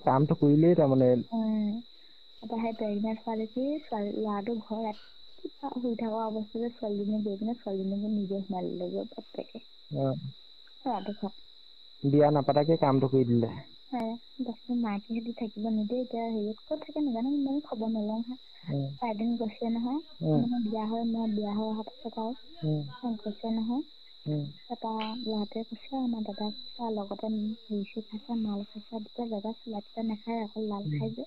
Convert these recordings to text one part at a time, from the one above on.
কামটো কৰিলেই তাৰমানে তাৰপৰা সেই প্ৰেগনেণ্ট ল'ৰাটো ঘৰত শুই থকা অৱস্থাতে ছোৱালীজনী গৈ পিনে ছোৱালীজনীকে নিজে সোমাই দিলে বাপেকে ৰাতিপুৱা বিয়া নাপাতাকে কামটো কৰি দিলে। মাকে সিহঁতি থাকিব নিদিয়ে এতিয়া হেৰিত ক'ত থাকে নাজানো ইমান খবৰ নলওঁ হা। এদিন গৈছে নহয় মানে বিয়া হৈ অহা পাছত আৰু গৈছে নহয় তাৰপৰা ল'ৰাটোৱে কৈছে আমাৰ দাদাক লগতে হেৰি খাইছে মাল খাইছে তেতিয়া দাদা চোলাটোতে নাখায় অকল লাল খাই যে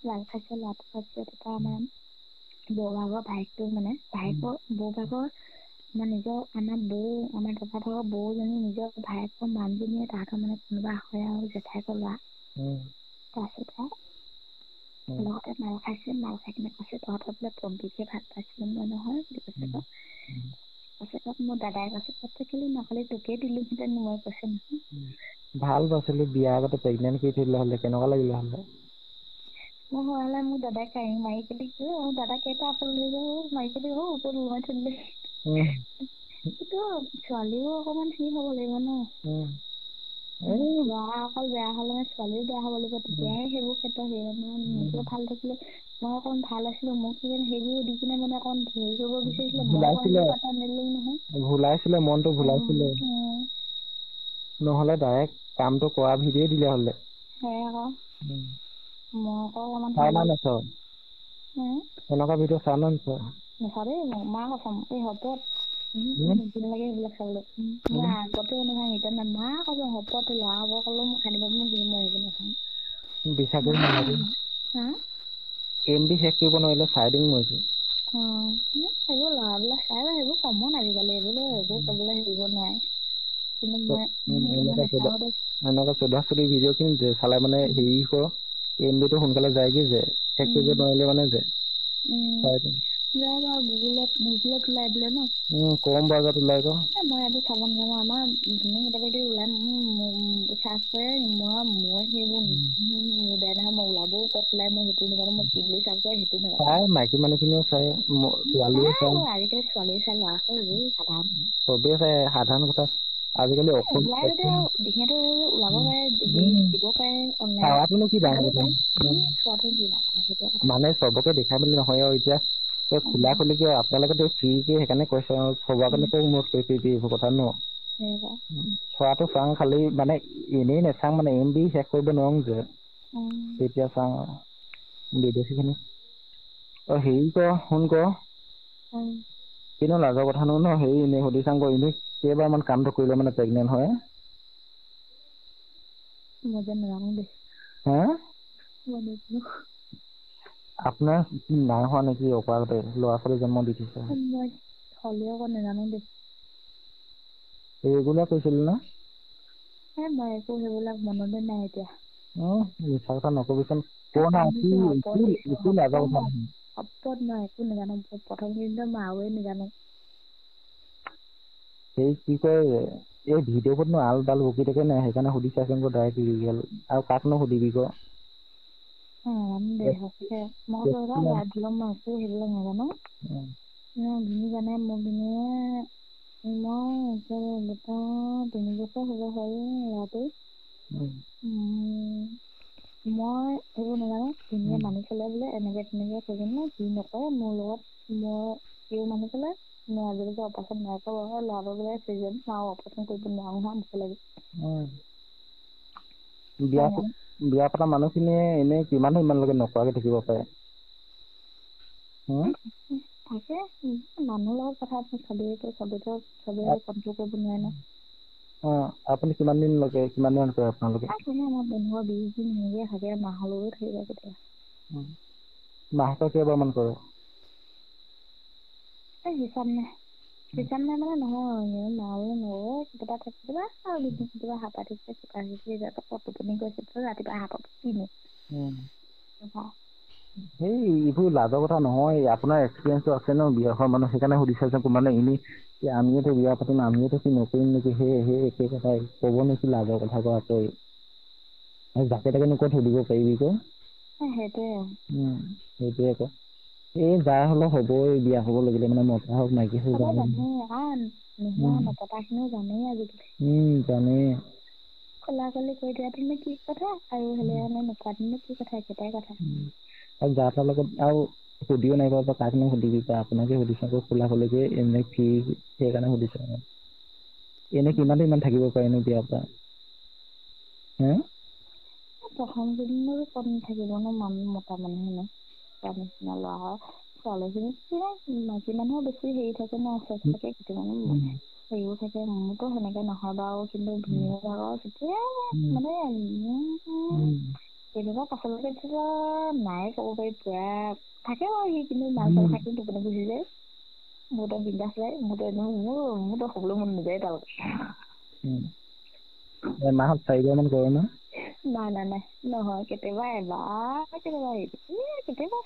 লাল খাইছে ল'ৰাটো খাইছে তাৰপৰা আমাৰ বৌভাগৰ ভাইকটো মানে বৌভাগৰ আমাৰ নিজৰ আমাৰ দাদা ভাগৰ বৌজনী নিজৰ ভায়েকৰ মানুহজনীয়ে তাহাঁতৰ মানে কোনোবা হয় আৰু জেঠাইকৰ ল'ৰা তাৰপিছত লগতে মাল খাইছে মাল খাই কিনে কৈছে তহঁতৰ বোলে পম্পীকে ভাত পাইছিলো মই নহয় বুলি কৈছে কৈছে মোৰ দাদাই কৈছে তহঁতে কেলৈ নকলি তোকে দিলোহেঁতেন মই কৈছে নহয় ভাল পাইছিলো বিয়া আগতে প্ৰেগনেণ্ট কৰি থৈ দিলে হ'লে কেনেকুৱা লাগিলে হ'লে মই হোৱালে মোৰ দাদাই কাহি মাৰি কেলি দাদা কেইটা আছিল মাৰি কেলি ওপৰত ওলমাই থৈ দিলে কিন্তু ছোৱালীও অকমান ঠিক হ'ব লাগিব ন ল'ৰা অকল বেয়া হ'লে ছোৱালীও বেয়া হ'ব লাগিব তেতিয়াহে সেইবোৰ ক্ষেত্ৰত হেৰি নিজে ভাল থাকিলে মই অকণ ভাল আছিলো মোক সেইবোৰ দি কিনে মানে অকণ হেৰি কৰিব বিচাৰিছিলে মই পাতা নিদিলো নহয় ভুলাইছিলে মনটো ভুলাইছিলে নহ'লে ডাইৰেক্ট কামটো কৰা ভিডিঅ' দিলে হ'লে আকৌ মই আকৌ অকণমান এনেকুৱা ভিডিঅ' চাওঁ নে নাচাওঁ নাচাওঁ দেই মা কৈছাম এই হপত লাগে এইবিলাক চাবলৈ মই আগতেও নহয় এতিয়া মা কৈছে হপত ল'ৰা হ'ব ক'লেও মই খান্দিব মোক দিম মই সেইবোৰ নাচাওঁ বিশ্বাস কৰিব নালাগে শেষ কৰিব নোৱাৰিলে চাইডিং মৰিছে সেইবোৰ ল'ৰাবিলাক চাই সেইবোৰ কমন আজিকালি এইবোৰ ক'বলৈ হেৰিব নোৱাৰে কিন্তু মই এনেকুৱা চদা-চদি ভিডিঅ' খিনি যে চালে মানে হেৰি এমবিটো সোনকালে যায়গে যে শেষ কৰিব নোৱাৰিলে মানে যে গুগলত ওলাই দিলে ন কম বাজেট ওলাই ক মই এইটো চাব নাজানো আমাৰ কেতিয়াবা ওলাই চাৰ্চ কৰে মই সেইবোৰ বেয়া নহয় মই ওলাবও ক'ত ওলাই মই সেইটো নাজানো মই কি বুলি চাৰ্চ কৰে সেইটো নাজানো চাই মাইকী মানুহখিনিও চাই ছোৱালীও চাই আজিকালি ছোৱালী চাই ল'ৰা চাই সাধাৰণ চবেই চাই সাধাৰণ কথা আজিকালি ওলাই যদি সিহঁতে ওলাব পাৰে দিব পাৰে মানে চবকে দেখাই মেলি নহয় আৰু এতিয়া খোলা খুলিকে আপোনালোকেতো ফ্ৰীকে সেইকাৰণে কৈছে আৰু চবৰ কাৰণে মত এইবোৰ কথা ন চোৱাটো চাওঁ খালি মানে এনেই নাচাওঁ মানে MB শেষ কৰিব নোৱাৰো যে তেতিয়া চাওঁ বিদেশীখিনি হেৰি কৰ শুন কৰ কিন্তু লাজৰ কথা ন হেৰি এনেই সুধি চাম এনেই কেইবাৰ মান কামটো কৰিলে মানে প্ৰেগনেণ্ট হয় আপোনাৰ নাই হোৱা নেকি অপাৰতে ল'ৰা ছোৱালী জন্ম দি থৈছে ৰেগুলাৰ কৰিছিলি না মই একো সেইবিলাক মনতে নাই এতিয়া মিছা কথা নকবিচোন শপত মই একো নাজানো প্ৰথম দিনটো মই আওৱে নাজানো সেই কি কয় এই ভিডিঅ'বোৰতনো আল-বাল বকি থাকে নাই সেইকাৰণে সুধি চাচোন ডাইৰেক্ট ৰিয়েল আৰু কাকনো সুধিবি ক সেইবিলাক নাজানো ভিনি জানে মোৰ ভিনিয়ে মই 3 বছৰ হ'ব হ'ল ল'ৰাটো মই এইবোৰ নাজানো ভিনিয়ে মানি চলে বোলে এনেকে তেনেকে সেইজনে যি নকৰে মোৰ লগত মই সিও মানি চলে মই আজিলৈকে অপাৰেশ্যন নাই কৰা ল'ৰাটো বোলে চিজন অপাৰেশ্যন কৰিব নোৱাৰো হা ভয় লাগে বিয়া পতা মানুহখিনিয়ে এনেই কিমান লৈকে নকৰাকে থাকিব পাৰে থাকে মানুহৰ লগত কথা চবেই কন্ট্ৰল কৰিব নোৱাৰে ন আপুনি কিমান দিন কৰে আপোনালোকে আমাৰ 15-20 দিন এনেকে থাকে মাহলৈও থাকিব কেতিয়াবা মাহেকত কেইবাৰমান কৰে হিচাপ নাই মানে নহয় কেতিয়াবা থাকিবা আৰু কেতিয়াবা টোপনি গৈছে ৰাতিপুৱা হাতত কিনো সেই এইবোৰ লাজৰ কথা নহয় আপোনাৰ এক্সপিৰিয়েঞ্চটো আছে ন বিয়া হোৱা মানুহ সেইকাৰণে সুধি চাইছো মানে এনেই আমিয়েতো বিয়া পাতিম আমিয়েতো কি নকৰিম নেকি সেই একে কথাই ক'ব নেকি লাজৰ কথা কোৱাকৈ যাকে তাকে নো ক'ত সুধিব পাৰিবি ক সেইটোৱে আকৌ এই যাৰ হ'লেও হ'বই বিয়া হ'ব লাগিলে মানে মতা হওক মাইকী হওক নপতাখিনিও জানেই আজিকালি জানেই কলাকলি কৰি দিয়াটোনো কি কথা আৰু হ'লে মানে নোকোৱাটোনো কি কথা একেটাই কথা আৰু যা তাৰ লগত আৰু সুধিও নাই বাৰু কাকনো সুধিবি আপোনাকে সুধিছো আকৌ কলাকলিকে এনে ফি সেইকাৰণে সুধিছো এনে কিমান ইমান থাকিব পাৰেনো বিয়াৰ পৰা প্ৰথম দিনো কম থাকিব ন মানুহ মতা মানুহ তাৰ নিচিনা লোৱা হয় ছোৱালীখিনি মাইকী মানুহৰ বেছি হেৰি থাকে ন চেচ থাকে কিছুমানে হেৰিও থাকে মোৰতো সেনেকে নহয় বাৰু কিন্তু ভিনিয়েক ভাগৰ তেতিয়া মানে তেনেকুৱা পাছলৈকে তেতিয়া নাই ক'ব পাৰি পুৰা থাকে বাৰু সি কিন্তু মাল চাল থাকি টোপনি গুচি যায় মোৰতো বিন্দাছ যায় মোৰতো শুবলৈ মন নাযায় তাৰ মাহত 4 মান কৰে ন নাই নহয় কেতিয়াবা এবাৰ কেতিয়াবা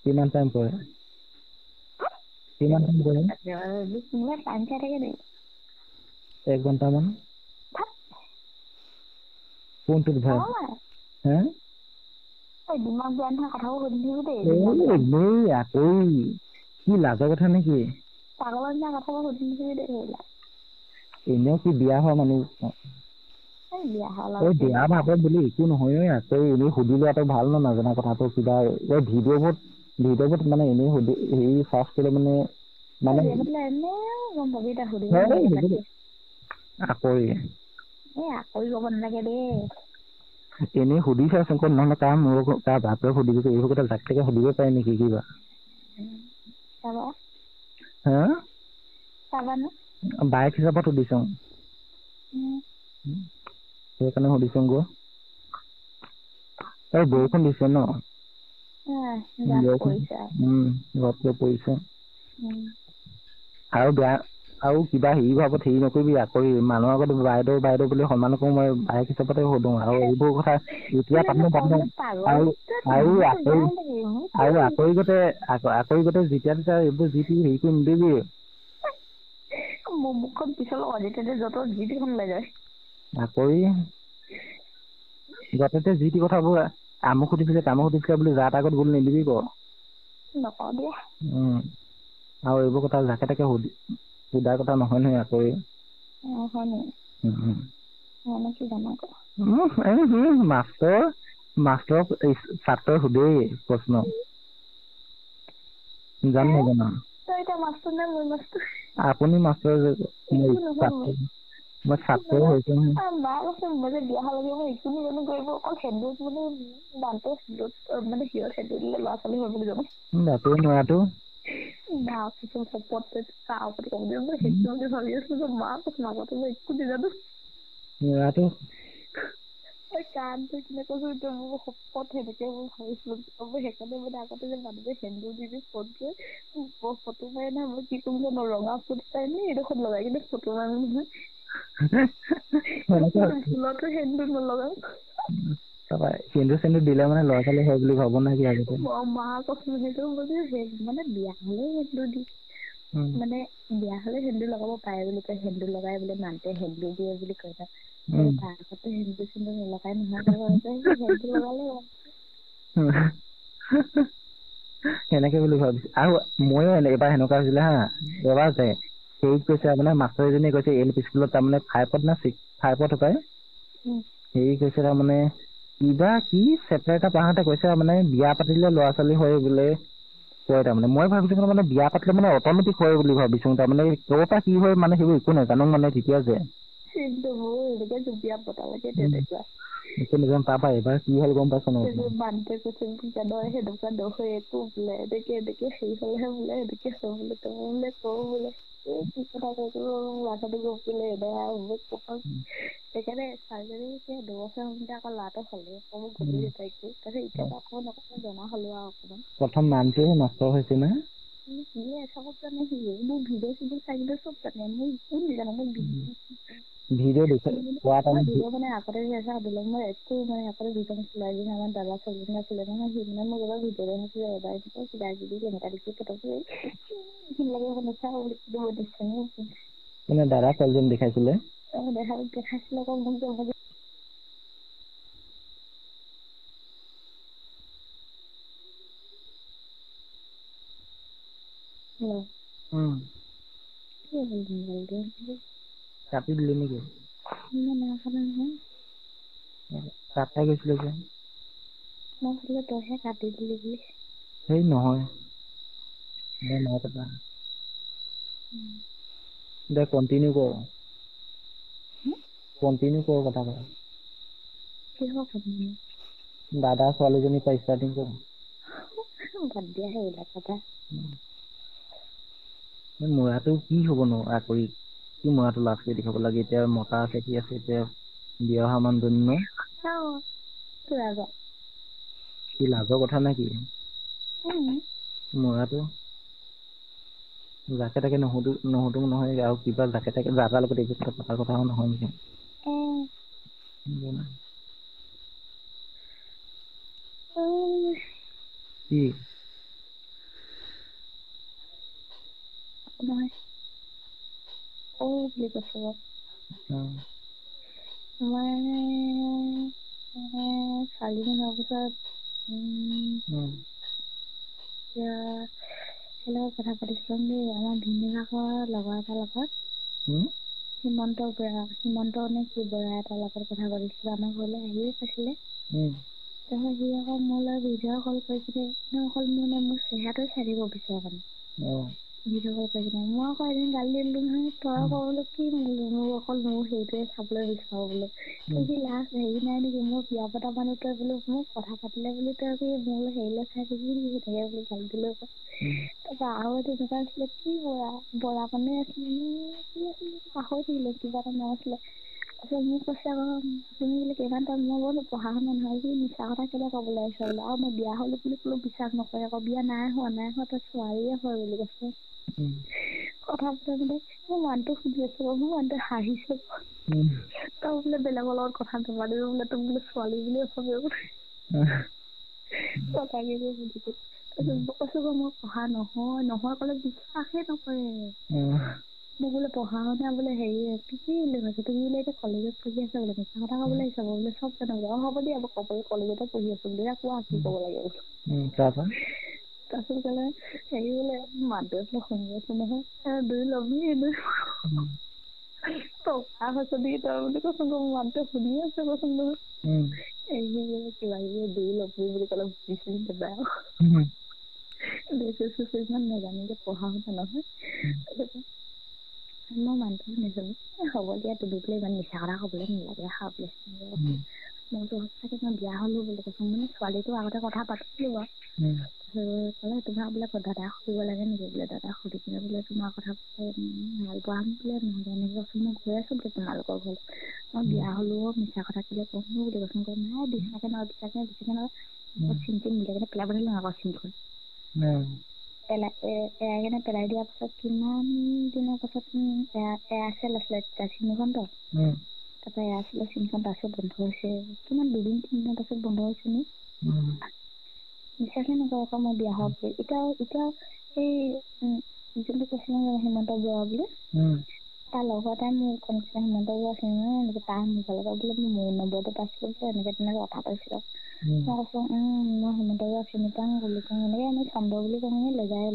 কিমান টাইম কৰে কিমান টাইম কৰে 1 ঘণ্টামান কোনটোত ভাই দিমাগ বেয়া নহয় কথাবোৰ সুধি দেই আকৌ কি লাজৰ কথা নেকি পাগলৰ নিচিনা কথাবোৰ সুধি দেই এনেও কি বিয়া হোৱা মানুহ বিয়া ভাবত বুলি একো নহয় আকৌ এনেই সুধি লোৱাটো ভাল ন নাজানা কথাটো কিবা ভিডিঅ'বোৰত মানে এনেই সুধি হেৰি চাৰ্চ কৰিলে মানে আকৌ ক'ব নালাগে দেই এনেই সুধিছাচোন ক'ত নহ'লে তাৰ বাপে সুধিব এইবোৰ কথা জাক তাকে সুধিব পাৰে নেকি কিবা বাইক হিচাপত সুধিছ সেইকাৰণে সুধিছো গৈ বৰষুণ দিছে ন পৰিছে আৰু বেয়া আৰু কিবা হেৰি ভাবত হেৰি নকৰিবি আকৌ মানুহৰ আগত বাইদেউ বুলি সন্মান কৰো মই বাইক হিচাপতে সুধো আৰু এইবোৰ কথা এতিয়া আৰু আকৌ গতে যেতিয়া এইবোৰ যি টি হেৰি কৰি নিদিবি মুখখন পিছল যত যি টি খন ওলাই যায় আকৌ যাতে যি টি কথাবোৰ আমুক সুধিছিলে তামুক সুধিছিলে বুলি যা তা আগত ভুল নিদিবি ক নকওঁ দিয়া আৰু এইবোৰ কথা জাকে তাকে সোধাৰ কথা নহয় নহয় আকৌ মাষ্টৰ ছাত্ৰই সোধেই প্ৰশ্ন জান নাজান আপুনি মাষ্টৰ মই ছাত্ৰই হৈছো মই যে বিয়া হলে মই একো জানো কৰিব অকল সেন্দুৰ মানে সিহঁত সেন্দুৰ দিলে ল'ৰা ছোৱালী হয় বুলি জানো নোৱাৰাটো নোৱাৰাটো কামটো কিনে কৈছো মোৰ শপত সেনেকে মই ভাবিছিলো সেইকাৰণে মানে আগতে যে মানুহে সেন্দুৰ দি ফোন কৰি ফটো মাৰে নহয় মই কি কম ৰঙা ফুট চাই নি এইডোখৰত লগাই কিনে ফটো মাৰো নহয় ভুলতো সেন্দুৰ নলগাও সেন্দুৰ চেন্দুৰ দিলে মানে ল'ৰা ছোৱালী হয় বুলি ভাব নাই কি আগতে মানে বিয়া হলে সেন্দুৰ দি মানে বিয়া হলে সেন্দুৰ লগাব পাৰে বুলি কয় সেন্দুৰ লগাই বোলে মানুহটোৱে সেন্দুৰ দিয়ে বুলি কয় তাৰ আগতে সেন্দুৰ চেন্দুৰ নলগাই সেন্দুৰ লগালে সেনেকে বুলি ভাবিছো আৰু ময়ো এবাৰ সেনেকুৱা হৈছিলে হা এবাৰ যে হেৰিত কৈছে মানে মাষ্টৰ এজনীয়ে কৈছে এল পি স্কুলত তাৰমানে 5ত না 6ত হপায় হেৰি কৈছে তাৰমানে কিবা কি চেপ্টাৰ এটা পঢ়াওঁতে কৈছে মানে বিয়া পাতিলে ল'ৰা ছোৱালী হয় বোলে কয় তাৰমানে মই ভাবিছো মানে বিয়া পাতিলে মানে অট'মেটিক হয় বুলি ভাবিছো তাৰমানে ক'ৰ পৰা কি হয় মানে সেইবোৰ একো নাজানো মানে তেতিয়া যে একো নাজানো তাৰপৰা এবাৰ কি হ'ল গম পাইছ নাই সেইকাৰণে ছোৱালীজনী 2 বছৰ আকৌ ল'ৰাটো হ'লে জনা হলো আৰু অকমান প্ৰথম নামটোহে নষ্ট হৈছে না ভিডিঅ' দেখে মানে আগতে মই একো মানে আগতে আমাৰ দাদা ছোৱালীজনী আছিলে নহয় সি মানে মোক এবাৰ ভিডিঅ' দেখাইছিলে এবাৰ কিবা কিবি কেনেকা দেখি মানে দাদা ছোৱালীজনী দেখাইছিলে দেখাইছিলে আকৌ মোক কাটি দিলি নেকি? কাটাই গৈছিলে যে মই ভাবিলো তইহে কাটি দিলি বুলি সেই নহয় মই নাই কটা দে কন্টিনিউ কৰ কথা কৰ কিহৰ কন্টিনিউ দাদা ছোৱালীজনী পাই ষ্টাৰ্টিং কৰ বাদ দিয়া সেইবিলাক কথা মৰাটো কি হ'ব ন আকৰি কি মৰাটো লাজ কৰি দেখাব লাগে এতিয়া মতা আছে কি আছে এতিয়া বিয়া অহা মানুহজনী ন কি লাজৰ কথা নে কি মৰাটো যাকে তাকে নহতো নহয় আৰু কিবা যাকে তাকে যাৰ লগত এইটো পতাৰ কথা নহয় নেকি কি নহয় বুলি কৈছো মই ছোৱালীজনী হোৱাৰ পিছত কথা পাতিছিলো দেই আমাৰ ভিনিয়েকৰ লগৰ এটাৰ লগত হিমন্ত নে কি বৰা এটাৰ লগত কথা পাতিছিলো আমাৰ ঘৰলৈ আহিয়ে কৈছিলে তাৰপিছত সি আকৌ মোলৈ ভিডিঅ' কল কৰিছিলে অকল মোৰ চেহেৰাটো চাই দিব বিচাৰে মানে ভিডিঅ' কল কৰিছিলে মই আকৌ এদিন গালি দিলো নহয় তই ক'বলৈ কি মোৰ অকল মোৰ সেইটোৱে চাবলৈ বিচাৰো বোলো সি লাষ্ট হেৰি নাই নেকি মোৰ বিয়া পতা মানুহ তই বোলো মোক কথা পাতিলে বুলি তই মোৰ হেৰিলৈ চাই থাকিবি নেকি থাকে বুলি গালি দিলো তাৰপৰা আৰু তেনেকুৱা আছিলে কি বৰা মানে আছিলে কি আছিলে পাহৰি থাকিলো কিবা এটা নাম আছিলে তাৰপিছত মোক কৈছে আকৌ তুমি বোলে কিমান টাইম মই বোলো পঢ়া শুনা নহয় কি মিছা কথা কেলৈ ক'বলৈ আহিছ বোলে আৰু মই বিয়া হ'লো বুলি ক'লেও বিশ্বাস নকৰে আকৌ বিয়া নাই হোৱা তই ছোৱালীয়ে হয় বুলি কৈছে কথা পতা মানে মোৰ মানুহটো সুধি আছো মোৰ মানুহটো হাঁহিছে তই বোলে বেলেগৰ লগত কথা নাপাতিবি বোলে তোক বোলে ছোৱালী বুলিয়ে ভাবে বোলে কৈছো মই পঢ়া নহয় ক'লে বিশ্বাসে নকৰে মোক বোলে পঢ়া শুনা বোলে হেৰি কি বুলি কৈছে তুমি বোলে এতিয়া কলেজত পঢ়ি আছা বোলে মিছা কথা ক'বলৈ আহিছা বোলে চব জানো হ'ব দিয়া কলেজতে পঢ়ি আছো বুলি কোৱা কি ক'ব লাগে তাৰপিছত ক'লে হেৰি বোলে মানুহে বোলে শুনি আছো নহয় দুই ল'বি টকা হৈছে নেকি তই বুলি কৈছো মোৰ মানুহটোৱে শুনি আছে কৈছোন নহয় কিবা কিবি দুই ল'বি বুলি ক'লে বুজিছিলি কিবা ইমান নাজানো যে পঢ়া শুনা নহয় মই মানুহটো শুনিছিলো হ'ব দিয়া তুমি বোলে ইমান মিছা কথা ক'বলৈ নালাগে বোলে মই সঁচাকে মই বিয়া হ'লো বুলি কৈছো মানে ছোৱালীটো আগতে কথা পাতিছিলো বাৰু ক'লে তোমাৰ বোলে দাদাক সুধিব লাগে নেকি বোলে দাদাক সুধি কিনে বোলে তোমাৰ কথা ভাল পোৱা বোলে নহ'লে এনেকৈ কৈছো মই গৈ আছো বোলে তোমালোকৰ ঘৰলৈ মই বিয়া হ'লো মিছা কথা কেলৈ ক'ম বুলি কৈছো নাই বিশ্বাসে নহয় চিমটো মিলাই কিনে পেলাব দিলো আকৌ চিমখন এৰাই কিনে পেলাই দিয়াৰ পাছত কিমান দিনৰ পাছত এয়াৰচেল আছিলে তেতিয়া চিমখনতো তাৰপৰা এয়াৰচেলৰ চিমখন তাৰপিছত বন্ধ হৈছে কিমান 2-3 দিনৰ পাছত বন্ধ হৈছে নি বিশ্বাসে নকৰে আকৌ মই বিয়া হোৱা বুলি এতিয়া এই যোনটো কৈছিলে হিমন্ত বৰুৱা বুলি তাৰ লগতে মোৰ কনিষ্ঠ হিমন্ত বৰুৱা আছে নহয় তাৰ মোবাইলৰ পৰা বোলে মোৰ নম্বৰটো পাইছিলো বোলে এনেকে তেনেকে কথা পাতিছিলো মই কৈছো মই হিমন্ত বৰুৱা চিনি পাওঁ বুলি কওঁ এনেকে আমি চন্দ্ৰ বুলি কওঁ লেজাই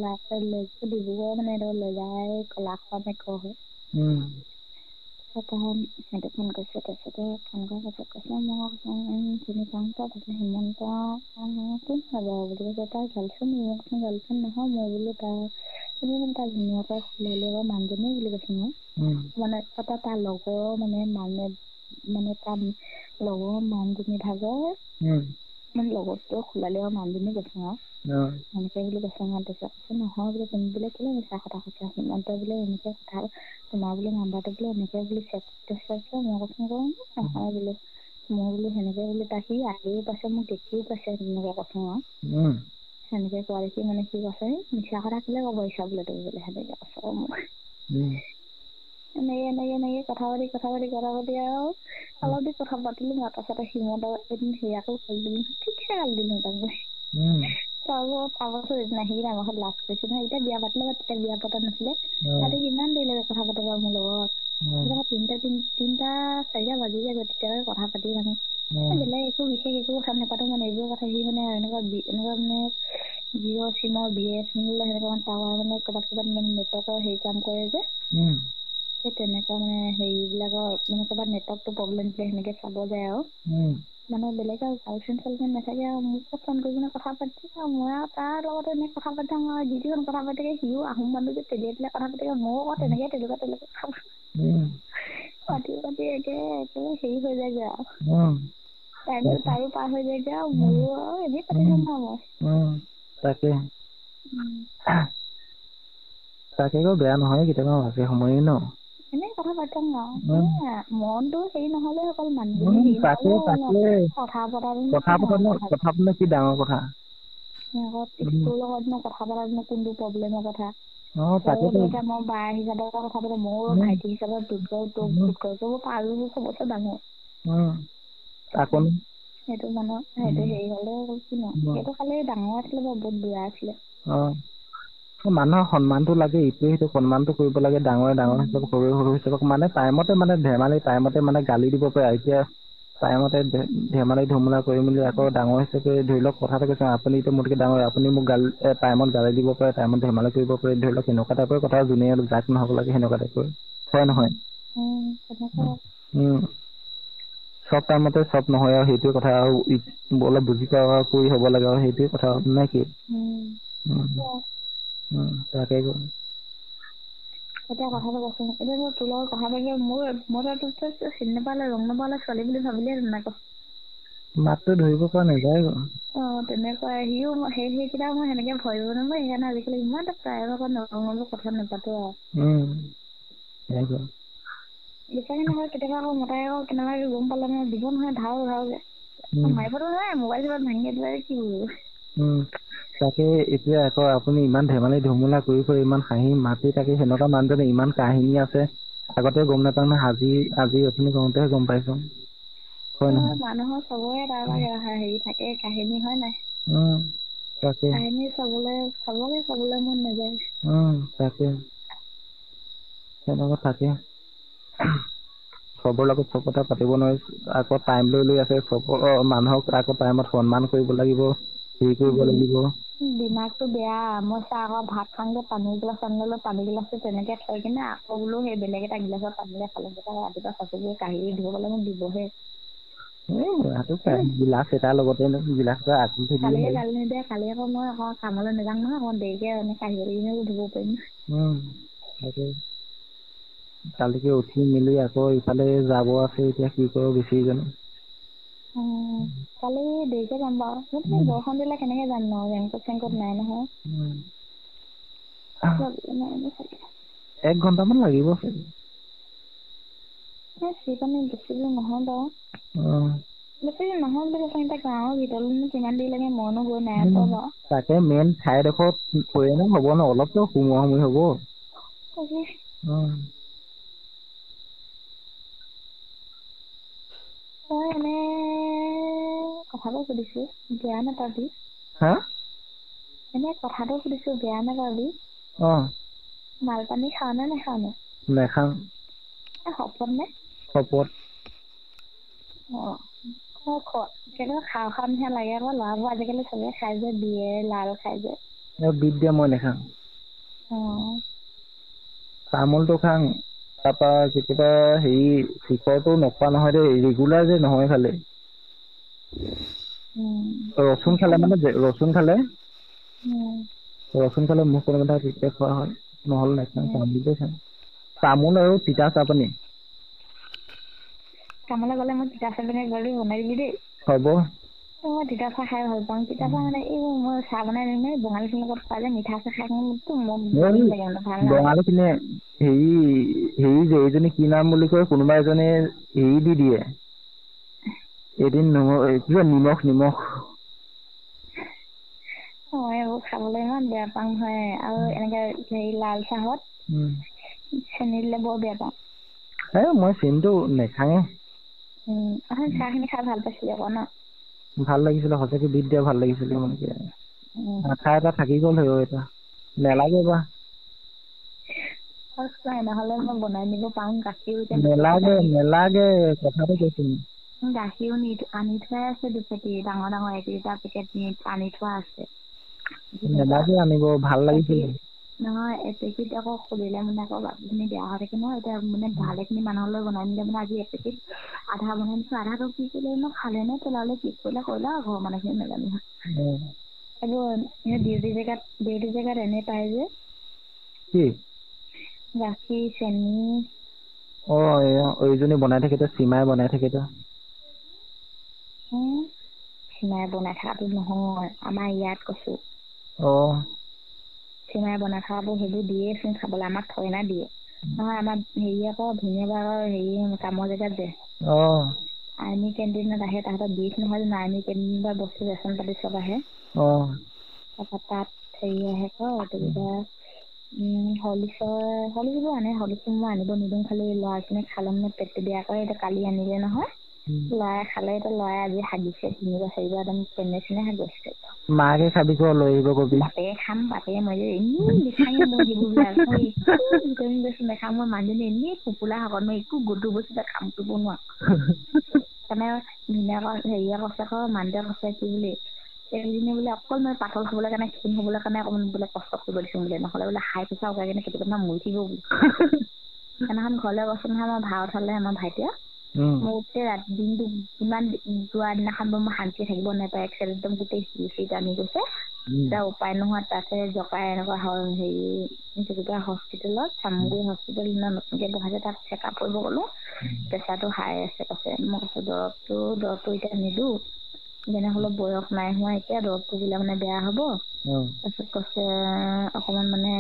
ডিব্ৰুগড় মানে লেজাই কলাখোৱা কয় হয় সিহঁতে ফোন কৰিছে তাৰপিছতে ফোন কৰাৰ পাছত কৈছে মই চিনি পাওঁ তাৰপিছত হিমন্ত কোন হ'ব বুলি কৈছে তাৰ গাৰ্লফ্ৰেণ্ড নহয় মই বোলো তাৰ ধুনীয়াকৈ খুলাইলে মানুহজনী বুলি কৈছো মই মানে তাৰ লগৰ মানে তাৰ লগৰ মানুহজনী ভাগৰ মানে লগৰটো খোলালে আৰু মানুহজনী কৈছো আৰু এনেকে বুলি কৈছে তাৰপিছত নহয় বোলে তুমি বোলে কেলে মিছা কথা কৈছা সিমান্ত বোলে এনেকে কথা তোমাৰ বোলে নাম্বাৰটো বোলে এনেকে বুলি চেভ কৰি মই কৈছো নহয় বোলো মই বোলো সেনেকে বোলো তাক সি আহিও পাইছে মোক দেখিও পাইছে তেনেকে কৈছো আৰু সেনেকে কোৱা দেখি মানে সি কৈছে মিছা কথা কেলে ক'ব আহিছা বোলে তুমি বোলে সেনেকে কৈছে মোক এনেকে কথা পাতি আৰু অলপ দেৰি কথা পাতিলো তাৰপাছতে হিমন্ত এদিন সেয়াকো গালি দিলো ঠিকছে গালি দিলো তাৰপাছত এদিন আহি আমাৰ ঘৰত লাজ কৰিছো নহয় এতিয়া বিয়া পাতিলে তেতিয়া বিয়া পতা নাছিলে তাতে কিমান দেৰিলৈকে কথা পাতিব মোৰ লগত 3-4 বাজি যায় তেতিয়ালৈকে কথা পাতি থাকো বেলেগ একো বিশেষ একো কথা নাপাতো মানে এইবোৰ কথা সি মানে এনেকুৱা মানে জিঅ' চিমৰ BSNL সেনেকুৱা টাৱাৰ মানে ক'ৰবাত মানে নেটৱৰ্কৰ হেৰি কাম কৰে যে সেই তেনেকুৱা মানে হেৰিবিলাকৰ মানে ক'ৰবাত নেটৱৰ্কটো প্ৰব্লেম দিলে সেনেকৈ চাব যায় আৰু মানে বেলেগ আৰু গাৰ্লফ্ৰেণ্ড নাথাকে আৰু মোক ফোন কৰি কিনে কথা পাতি আৰু মই আৰু তাৰ লগতে এনেকৈ কথা পাতি থাকোঁ আৰু যিখন কথা পাতি থাকে সিও আহোম মানুহ যে তেলিয়াই পেলাই কথা পাতি ময়ো আকৌ তেনেকৈ তেনেকুৱা পাতি একে হেৰি হৈ যায়গৈ আৰু টাইমটো তাৰো পাৰ হৈ যায়গৈ আৰু মোৰো আৰু এনেই পাতি থাকোঁ আৰু মই তাকে বেয়া নহয় কেতিয়াবা মাজে সময়ে ন এনেই কথা পাতি থাকোঁ আৰু মনটো হেৰি নহ'লে অকল মানুহজনী হেৰি নহ'লে কথা পতা কি ডাঙৰ কথা স্কুলৰ লগত মই কথা পতাত কোনটো প্ৰব্লেমৰ কথা এতিয়া মই বাই হিচাপে কথা পাতো মোৰ ভাইটি হিচাপে পাৰো চবতছে ডাঙৰ সেইটো মানুহ সেইটো হেৰি হলে কি ন সেইটো খালি ডাঙৰ আছিলে বাৰু বহুত বেয়া আছিলে মানুহৰ সন্মানটো লাগে ইটোৱে সিটো সন্মানটো কৰিব লাগে ডাঙৰে হিচাপে সৰু হিচাপক মানে টাইমতে মানে ধেমালি টাইমতে মানে গালি দিব পাৰে এতিয়া টাইমতে ধেমালি ধুমুলা কৰি মেলি আকৌ ডাঙৰ হিচাপে ধৰি লওক কথাটো কৈছো আপুনি এতিয়া মোতকে ডাঙৰ আপুনি মোক টাইমত গালি দিব পাৰে টাইমত ধেমালি কৰিব পাৰে ধৰি লওক সেনেকুৱা টাইপৰ কথা যোনে যাক নহ'ব লাগে সেনেকুৱা টাইপৰ হয় নহয় চব টাইমতে চব নহয় আৰু সেইটোৱে কথা আৰু অলপ বুজি পোৱা কৰি হ'ব লাগে আৰু সেইটোৱে কথা নে কি তাকে এতিয়া কথাটো কৈছো এতিয়া তোৰ লগত কথা পাতি মই চিনি নাপালে ৰং নাপালে ছোৱালী বুলি ভাবিলে তেনেকৈ মাতটো ধৰিব পৰা নাযায় তেনেকুৱা সিও সেইকেইটা মই সেনেকে ভয় কৰিব নহয় সেইকাৰণে আজিকালি ইমান প্ৰায় নৰমবোৰ কথা নাপাতো আৰু বিচাৰি নহয় কেতিয়াবা আকৌ মতাই আকৌ কেনেবাকে গম পালে মানে দিব নহয় ধাৰ যে মাৰিবতো নহয় মোবাইল চোবাইল ভাঙি দিলে কি তাকে এতিয়া আকৌ আপুনি ইমান ধেমালি ধুমুলা কৰি ইমান হাঁহি মাতি তাকে সেনেকুৱা মানুহজনে ইমান কাহিনী আছে আগতে গম নাপাওঁ নহয় আজি আপুনি কওঁতেহে গম পাইছো মানুহৰ চবৰে তাৰ হেৰি থাকে কাহিনী হয় নাই কাহিনী চাবলে মন নাযায় তাকে তেনেকুৱা থাকে চবৰ লগত চব কথা পাতিব নোৱাৰি আকৌ টাইম লৈ আছে চবৰ মানুহক আকৌ টাইমত সন্মান কৰিব লাগিব হেৰি কৰিব লাগিব দিমাগটো বেয়া মই আকৌ ভাত খাওঁতে পানী গিলাচটো তেনেকে থৈ কিনে আকৌ বোলো সেই বেলেগ এটা গিলাচত পানীলে খালে ৰাতিপুৱা চকু কাঢ়ি ধুব পালে মোক দিবহে গিলাচ এটাৰ লগতে গিলাচটো কালিয়ে গালি নিদিয়ে কালি আকৌ মই আকৌ কামলৈ নাযাওঁ নহয় অকণ দেৰিকে কাঢ়ি ধুব পাৰিম কালিকে উঠি মেলি আকৌ ইফালে যাব আছে এতিয়া কি কৰো বেছি জানো কালি দেৰিকে যাম বাৰু বৰষুণ দিলে কেনেকে যাম ন ৰেংকট চেংকট নাই নহয় 1 ঘণ্টামান লাগিব সেইকাৰণে বেছি নহয় বাৰু বেছি নহয় বুলি কৈছে এতিয়া গাঁৱৰ ভিতৰলৈ কিমান দেৰি লাগে মইনো গৈ নাই পোৱা বাৰু তাকে মেইন ঠাইডোখৰত হ'ব ন অলপতো সোমোৱা সময় হ'ব তই এনে কথাটো সুধিছো বেয়া নাপাবি এনে কথাটো সুধিছো বেয়া নাপাবি মালপানী খাও নে নাখাও নে নেখাও শপত নে শপত কেনেকুৱা খাও নিচিনা লাগে আকৌ ল'ৰাবোৰ আজিকালি চবে খাই যে বিয়ে লাল খাই যে বিট দিয়া মই নেখাওঁ তামোলটো খাং তাৰপা কেতিয়াবা হেৰি শিখৰটো নোখোৱা নহয় দেই ৰেগুলাৰ যে নহয় খালে ৰচুন খালে মোক কোনো কথা তেতিয়া খোৱা হয় নহ'লে নেখাওঁ তামোল আৰু তিতা চাহপানী কামলৈ গ'লে মই তিতা চাহ বনাই দিবি দেই হ'ব মই তিতা চাহ খাই ভাল পাওঁ তিতা চাহ মানে এই মই চাহ বনাই দিম বঙালী খিনিৰ লগত খোৱা যে মিঠা চাহ খাই বঙালী খিনিয়ে হেৰি যে এইজনী কি নাম বুলি কয় কোনোবা এজনে হেৰি দি দিয়ে এদিন নিমখ এইবোৰ খাবলৈ ইমান বেয়া পাওঁ হয় আৰু এনেকে হেৰি লাল চাহত চেনি দিলে বৰ বেয়া পাওঁ মই চেনিটো নেখাঙে চাহখিনি খাই ভাল পাইছিলি আকৌ ন ভাল লাগিছিলে সঁচাকে বিট দিয়া ভাল লাগিছিলে আশা এটা থাকি গ'ল এটা নেলাগে বা নহ'লে মই বনাই নিব পাৰো গাখীৰ নেলাগে কথাটো কৈছো গাখীৰো আনি থোৱাই আছে 2 পেকেট ডাঙৰ 1 লিটাৰ পেকেট আনি থোৱা আছে নেলাগে আনিব ভাল লাগিছিলে নহয় এপেকেট আকৌ খুলিলে মানে আকৌ বাকীখিনি বেয়া হৈ থাকে নহয় এতিয়া মানে ভালেখিনি মানুহলৈ বনাই নিলে মানে আজি এপেকেট আধা বনাই নিছোঁ আধাটো কি কৰিলে ন খালে নে পেলালে কি কৰিলে কৰিলে আৰু ঘৰৰ মানুহখিনি নাজানো এইবোৰ ডিউটি জেগাত এনে পায় যে কি গাখীৰ চেনি এইজনী বনাই থাকেতো সীমাই বনাই থাকেতো সীমাই বনাই থকাটো নহয় আমাৰ ইয়াত কৈছোঁ সীমাই বনাই থকাবোৰ সেইবোৰ দিয়েচোন খাবলৈ আমাক থৈ না দিয়ে নহয় আমাৰ হেৰি আকৌ ধুনীয়াবাৰৰ হেৰি কামৰ জেগাত যে আৰ্মি কেণ্টিনত আহে তাহাঁতৰ বিষ নহয় জানো আৰ্মি কেণ্টিন বা বস্তু ৰেচন পাতি চব আহে তাৰপৰা তাত হেৰি আহে তেনেকুৱা হলিচবোৰ আনে হলিচবোৰ মই আনিব নিদিওঁ খালি ল'ৰাখিনিয়ে খালে মানে পেটটো বেয়া কৰে এতিয়া কালি আনিলে নহয় ল'ৰাই খালে এতিয়া ল'ৰাই আজি হাগিছে 3-4 একদম পেনে হাগিছে মাকে খাবি লৈ আহিব কবি বাপেকে খাম বাপেকে মই যে এনেই লিখাই মই সেইবোৰবিলাক মই একো ভিটামিন বস্তু নাখাওঁ মই মানুহজনী এনেই কুকুলা শকত মই একো গধুৰ বস্তু কাম কৰিব নোৱাৰো সেইকাৰণে ধুনীয়াকৈ হেৰিয়ে কৈছে মানুহটোৱে কৈছে কি বুলি এইজনী বোলে অকল মই পাতল খাবলৈ কাৰণে ক্ষীণ হ'বলৈ কাৰণে অকণমান বোলে কষ্ট কৰিব দিছোঁ বোলে নহ'লে বোলে হাই প্ৰেছাৰ উঠাই কিনে কেতিয়াবা মৰি থাকিব বোলে সেইদিনাখন ঘৰলৈ গৈছোঁ নহয় মই ভাও উঠালে আমাৰ ভাইটিয়ে মই গোটেই ৰাতি দিনটো কিমান যোৱা দিনাখন মই শান্তি থাকিব নাপায় একদম গোটেই চিট আনি গৈছে এতিয়া উপায় নোহোৱা তাতে জকাই এনেকুৱা হেৰি হস্পিটেলত চামগুৰি হস্পিটেল নতুনকৈ বহাইছে তাত চেকআপ কৰিব গ'লোঁ প্ৰেছাৰটো হাই আছে কৈছে মই কৈছোঁ দৰৱটো এতিয়া নিদিওঁ যেনেহ'লে বয়স নাই হোৱা এতিয়া দৰৱটো দিলে মানে বেয়া হ'ব তাৰপিছত কৈছে অকণমান মানে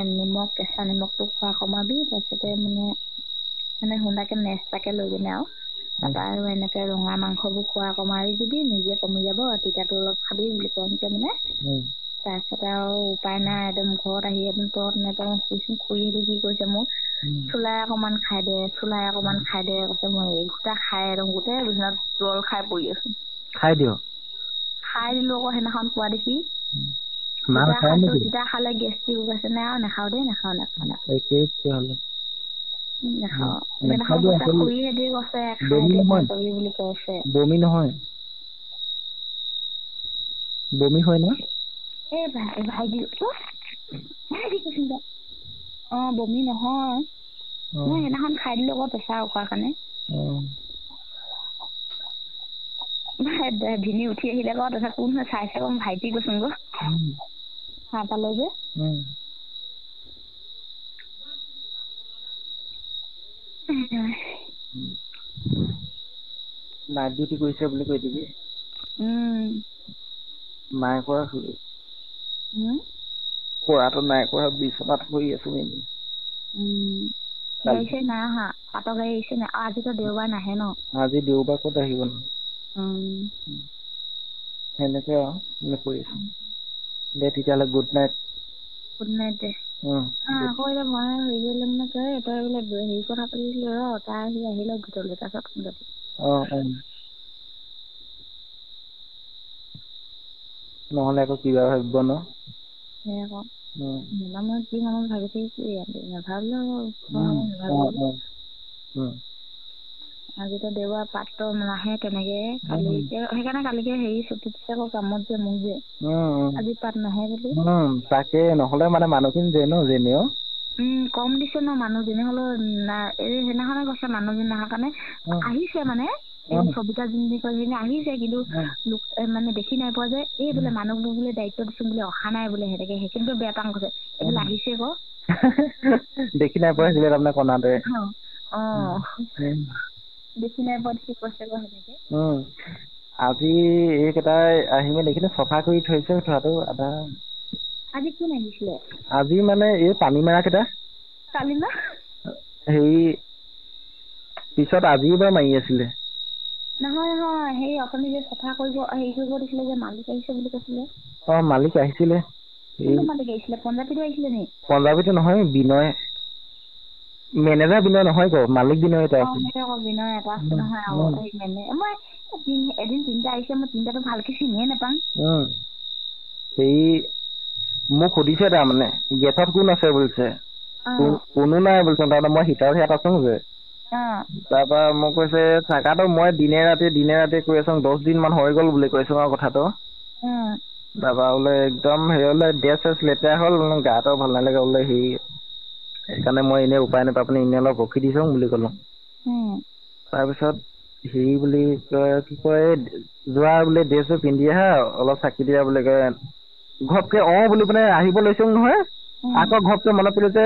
কেঁচা নিমখটো খোৱা কমাবি তাৰপিছতে মানে সোণাকে নেচটাকে লৈ কিনে আৰু তাৰপৰা আৰু এনেকৈ ৰঙা মাংসবোৰ খোৱা কমাই দিবি নিজে কমি যাব তিতাটো অলপ খাবি বুলি কওঁতে মানে তাৰপিছতে আৰু উপায় নাই একদম ঘৰত আহি একদম তত নেপাওঁ খুৰীহঁতে কি কৰিছে মোক চুলাই অকণমান খাই দে কৈছে মই এইগোটা খাই একদম গোটেই বিচনাত জল খাই পৰি আছোঁ খাই দিলোঁ আকৌ সেইদিনাখন পোৱা দেখি তিতা খালে গেষ্ট্ৰিক ওলাইছে নে আৰু নাখাওঁ দেই নাখাওঁ বমি নহয় বমি হয় ন ভাইটি বমি নহয় মই সেইদিনাখন খাই দিলোঁ আকৌ প্ৰেছাৰ উঠাৰ কাৰণে ভিনি উঠি আহিলে আকৌ তাৰপিছত কোন হৈ চাইছে আকৌ ভাইটি কৈছোং গৈ চাহ পালে যে নাইট ডিউটি কৰিছে বুলি কৈ দিবি নাই কৰা কৰাটো নাই কৰা বিচনাত পৰি আছো নেকি গাড়ী নাই অহা পাতৰ গাড়ী আহিছে নাই আজিতো দেওবাৰ নাহে ন আজি দেওবাৰ ক'ত আহিব ন সেনেকে আৰু নকৰিছো দে তেতিয়াহ'লে গুড নাইট দে আকৌ এতিয়া মই হেৰি কৰিলে মানে কয় তই বোলে হেৰি কথা পাতিছিলো তাই আহিলে ভিতৰলৈ তাৰপিছত ফোন পাতি নহ'লে আকৌ কিবা ভাবিব ন মই কি মানুহ ভাবি থাকিছো নাভাবিলো আজিতো দেওবাৰ পাত্ৰ নাহে তেনেকে কালি সেইকাৰণে কালিকে হেৰি ছুটি দিছে আকৌ কামত যে মোক যে আজি পাত নাহে বুলি তাকে নহ'লে মানে মানুহখিনি যে ন যেনেও কম দিছে ন মানুহ যেনে হ'লেও সেইদিনাখনে কৈছে মানুহজনী অহাৰ কাৰণে আহিছে মানে সবিতা যোনজনী কয় আহিছে কিন্তু মানে দেখি নাই পোৱা যে এই বোলে মানুহবোৰ বোলে দায়িত্ব দিছো বোলে অহা নাই বোলে সেনেকে সেইখিনিতো বেয়া পাং কৈছে এইবোলে আহিছে আকৌ দেখি নাই পোৱা হৈছিলে তাৰমানে কণাটোৱে দেখি নাই পোৱা দেখি কৈছে আকৌ সেনেকে আজি এইকেইটাই আহি মেলি এইখিনি চফা কৰি থৈছে থোৱাটো আধা আজি কোন আহিছিলে আজি মানে এই পানী মেৰা কেইটা কালি না হেৰি পিছত আজিও বাৰু মাৰি আছিলে নহয় সেই অকণি যে চফা কৰিব হেৰি কৰিব দিছিলে যে মালিক আহিছে বুলি কৈছিলে মালিক আহিছিলে মালিক আহিছিলে পঞ্জাৱীটো আহিছিলে নি পঞ্জাৱীটো নহয় বিনয় মেনেজাৰ বিনয় নহয় ক মালিক বিনয় এটা আছে বিনয় এটা আছে নহয় মই এদিন তিনিটা আহিছে মই তিনিটাটো ভালকে চিনিয়ে নাপাওঁ সেই মোক সুধিছে তাৰমানে গেটত কোন আছে বুলিছে কোনো নাই বুলিছে তাৰমানে মই হিটাৰ ইয়াত আছো যে তাৰপৰা মোক কৈছে থাকাটো মই দিনে ৰাতি কৈ আছো 10 দিন মান হৈ গ'ল বুলি কৈছো আৰু কথাটো তাৰপৰা বোলে একদম হেৰি বোলে ড্ৰেছ চেছ লেতেৰা হ'ল, গাটো ভাল নালাগে বোলে, সেইকাৰণে মই এনেই উপায় নাপাই আপুনি এনেই অলপ ৰখি দিছোঁ বুলি ক'লো। তাৰপিছত হেৰি বুলি কয়, কি কয়, যোৱা বোলে ড্ৰেছযোৰ পিন্ধি আহা, অলপ চাকি দিয়া বুলি কয়। ঘপকে বুলি পিনে আহিব লৈছো নহয়, আকৌ ঘপকে মনত পৰিলে যে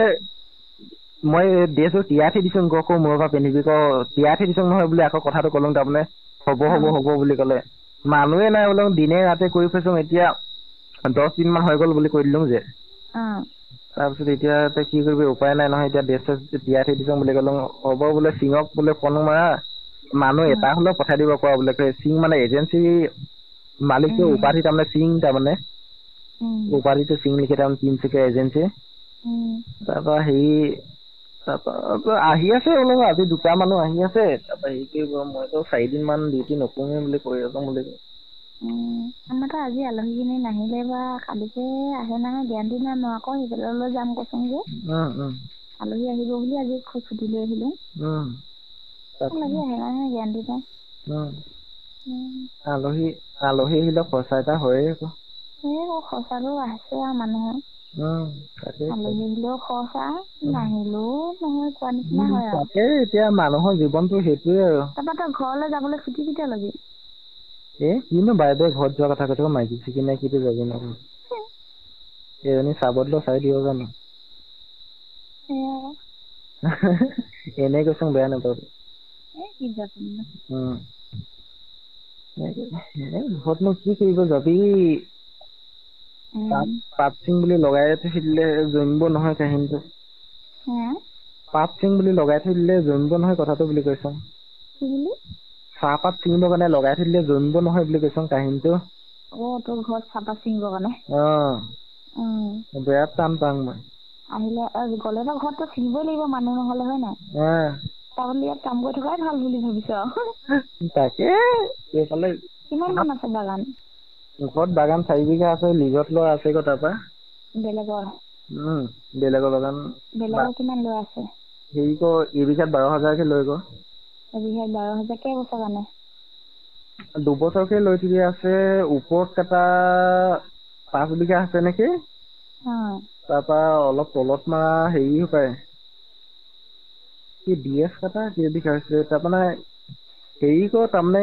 মই ড্ৰেছযোৰ তিয়াই থৈ দিছো আকৌ মূৰৰ পৰা পিন্ধিবি, তিয়াই থৈ দিছো নহয় বুলি আকৌ কথাটো ক'লো, তাৰমানে হ'ব বুলি ক'লে। মানুহে নাই বোলে, দিনে ৰাতি কৰি ফুৰিছো, এতিয়া 10 দিন মান হৈ গ'ল বুলি কৈ দিলো যে। তাৰপিছত এতিয়া কি কৰিবি, উপায় নাই নহয়, এতিয়া ড্ৰেছ চেছ তিয়াই থৈ দিছো বুলি ক'লো। হ'ব বোলে, সিঙক বোলে ফোন মাৰা, মানুহ এটা হ'লেও পঠাই দিব পৰা বোলে। সিং মানে এজেঞ্চি মালিকটো উপাধি তাৰমানে সিং, তাৰমানে উপাধিটো সিং লিখে, তাৰমানে তিনচুকীয়া এজেঞ্চি। তাৰপৰা আহি আছে বোলো, আজি 2টা মানুহ আহি আছে, তাৰপৰা হেৰি কৰিব, মইতো 4 দিন মান ডিউটি নকৰোৱে বুলি কৈ আছো বুলি। আমাৰতো আজি আলহীখিনি নাহিলে বা কালিকে আহে নাহে গেৰাণ্টি নাই, মই আকৌ সিফাললৈ যাম কৈছোং যে। আলহী আহিব বুলি আজি ছুটি লৈ আহিলো। আলহী আহে নাহে গেৰাণ্টি নাই। আলহী আহিলে খৰচা এটা হয়ে আকৌ। খৰচাটো আছে আৰু মানুহৰ। আলহী আহিলেও খৰচা, নাহিলেও নহয়, কোৱা নিচিনা হয় আৰু। তাকে এতিয়া মানুহৰ জীৱনটো সেইটোৱে আৰু। তাৰপৰা তই ঘৰলৈ যাবলৈ ছুটি কেতিয়া ল'বি? কিনো বাইদেউ ঘৰত যোৱা কথা কৈ থাক, মাইকী চাইকী নাই, কিটো যাবি নো। এইজনী চাব দিলেও চাই দিব জানো। এনেই কৈছোং, বেয়া নাপাবি। ঘৰতনো কি কৰিব যাবি, পাত চিং বুলি লগাই থৈ দিলে জমিব নহয় কাহিনীটো। পাত চিং বুলি লগাই থৈ দিলে জমিব নহয় কথাটো বুলি কৈছোং। চাহপাত ছিঙিবৰ কাৰণে লগাই থৈ দিলে জমিব নহয় বুলি কৈছোং কাহিনীটো। তোৰ ঘৰত চাহপাত ছিঙিবৰ কাৰণে? বিৰাট টান পাং মই। আহিলে গ'লেতো ঘৰততো ছিঙিবই লাগিব, মানুহ নহ'লে, হয় নাই? তাৰ বুলি ইয়াত কাম কৰি থকাই ভাল বুলি ভাবিছ আৰু। তাকে এইফালে কিমান মান আছে বাগান? ঘৰত বাগান 4 বিঘা আছে, লিজত লোৱা আছে আকৌ তাৰপৰা। বেলেগৰ? বেলেগৰ বাগান। বেলেগৰ কিমান লোৱা আছে? এইবিঘাত 12,000কে লয় আকৌ। এবিঘাত 12,000, কেইবছৰ কাৰণে? 2 বছৰকে লৈ থোৱা আছে, ওপৰত কেইটা 5 বিঘা আছে নেকি? তাৰপৰা অলপ তলত মৰা হেৰি হপায়, DF কটা কেইবিঘা হৈছে, তাৰমানে তাৰমানে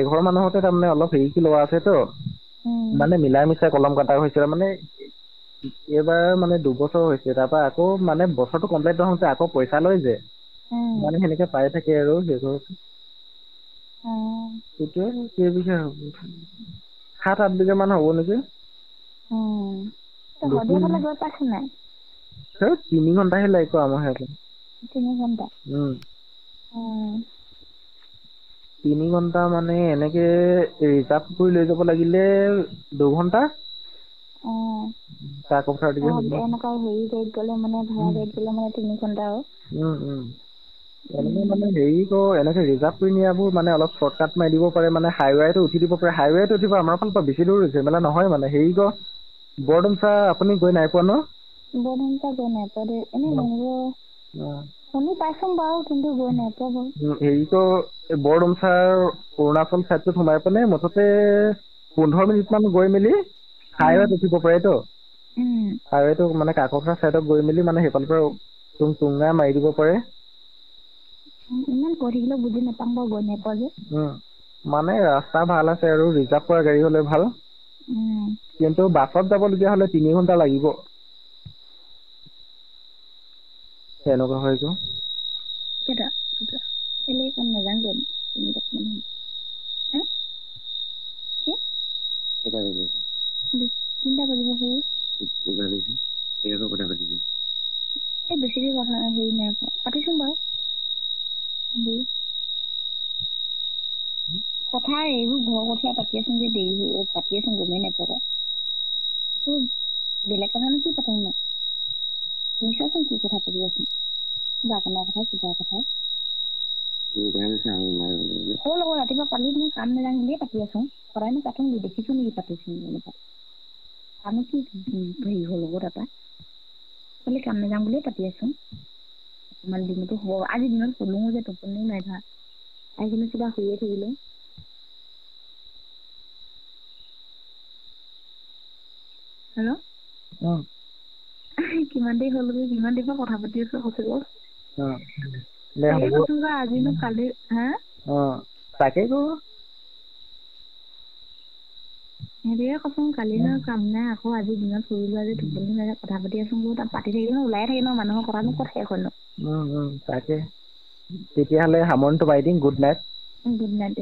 এঘৰ মানুহতে তাৰমানে অলপ হেৰিকে লোৱা আছেতো, মানে মিলাই মিছাই কলম কটা হৈছে। মানে এইবাৰ মানে 2 বছৰ হৈছে, তাৰপৰা আকৌ মানে বছৰটো কমপ্লিট নহওঁতে আকৌ পইচা লয় যে, মানে সেনেকে পাই থাকে আৰু সেইঘৰত। সেইটোৱে কেইবিঘা হ'ব, 7-8 বিঘা মান হ'ব নেকি। শদিয়া ফালে গৈ পাইছ নাই? 3 ঘণ্টাহে লাগে আমাৰ ইয়াৰ পৰা। 3 ঘণ্টা? 3 ঘণ্টা মানে এনেকে ৰিজাৰ্ভ কৰি লৈ যাব লাগিলে 2 ঘণ্টা। এনেকুৱা হেৰি গাড়ীত গ'লে মানে, ভাড়া গাড়ীত গ'লে মানে 3 ঘণ্টা আৰু। মানে এনেকে ৰিজাৰ্ভ কৰি নিয়াবোৰ মানে অলপ চৰ্টকাট মাৰি দিব পাৰে, মানে হাইৱেটো উঠি দিব পাৰে, হাইৱেটো উঠিব আমাৰ ফালৰ পৰা বেছি দূৰ হৈছে, মানে নহয় মানে বৰডুমচা আপুনি গৈ নাই পোৱা ন? বৰডুমচা গৈ নাই পোৱা দেই, এনেই শুনি পাইছোং বাৰু, কিন্তু গৈ নাই পোৱা বাৰু। বৰডুমচাৰ অৰুণাচল চাইডটোত সোমাই পিনে মুঠতে 15 মিনিট মান গৈ মেলি হাইৱেত উঠিব পাৰেতো। হাইৱেটো মানে কাকপথাৰ চাইডত গৈ মেলি মানে সেইফালৰ পৰা টুংটুঙাই মাৰি দিব পাৰে। ইমান কৈ থাকিলেও বুজি নাপাম বাৰু, গৈ নাই পোৱা যে। মানে ৰাস্তা ভাল আছে আৰু ৰিজাৰ্ভ কৰা গাড়ী হ'লে ভাল। কিন্তু বাছত যাবলগীয়া হ'লে 3 ঘণ্টা লাগিব। তেনেকুৱা হয়তো। তিনিটা বাজিব হ'ল। বেছি দেৰি কথা হেৰি নাই পাতিছোং বাৰু। কথা এইবোৰ ঘৰৰ কথা পাতি আছোং যে, পাতি আছোং গমেই নাপাওঁ। বেলেগ কথানো কি পাতিম নো, শুনিছাচোন কি কথা পাতি আছোং, বাগানৰ কথা, কিবা কথা। সৰু লগত ৰাতিপুৱা কালি কাম নাজানো বুলিয়ে পাতি আছোং, সদায়নো পাতোং, দেখিছো নেকি পাতিছোং এনেকুৱা। আমি কি হেৰি হ'ল আকৌ তাৰপৰা, খালি কাম নাজানো বুলিয়ে পাতি আছোং। অকমান দিনতো হ'ব, আজি দিনত শুলোং যে টোপনিও নাই ধৰা, আজি কিবা শুইয়ে থাকিলো। হেল্ল' কিমান দেৰি হ'ল কিমান দেৰি পৰা কথা পাতি আছো কৈছে আজিনো কালি হা তাকে কৰো হেৰিয়ে কৈছোন কালি ন কাম নাই আকৌ আজি দিনত ফুৰিলো আজি টোপনি নাই কথা পাতি আছো তাত পাতি থাকিলে ওলাই থাকে ন মানুহৰ কথানো ক'ত শেষ হয় ন তাকে তেতিয়াহ'লে সামৰণিটো মাৰি দিম গুড নাইট গুড নাইট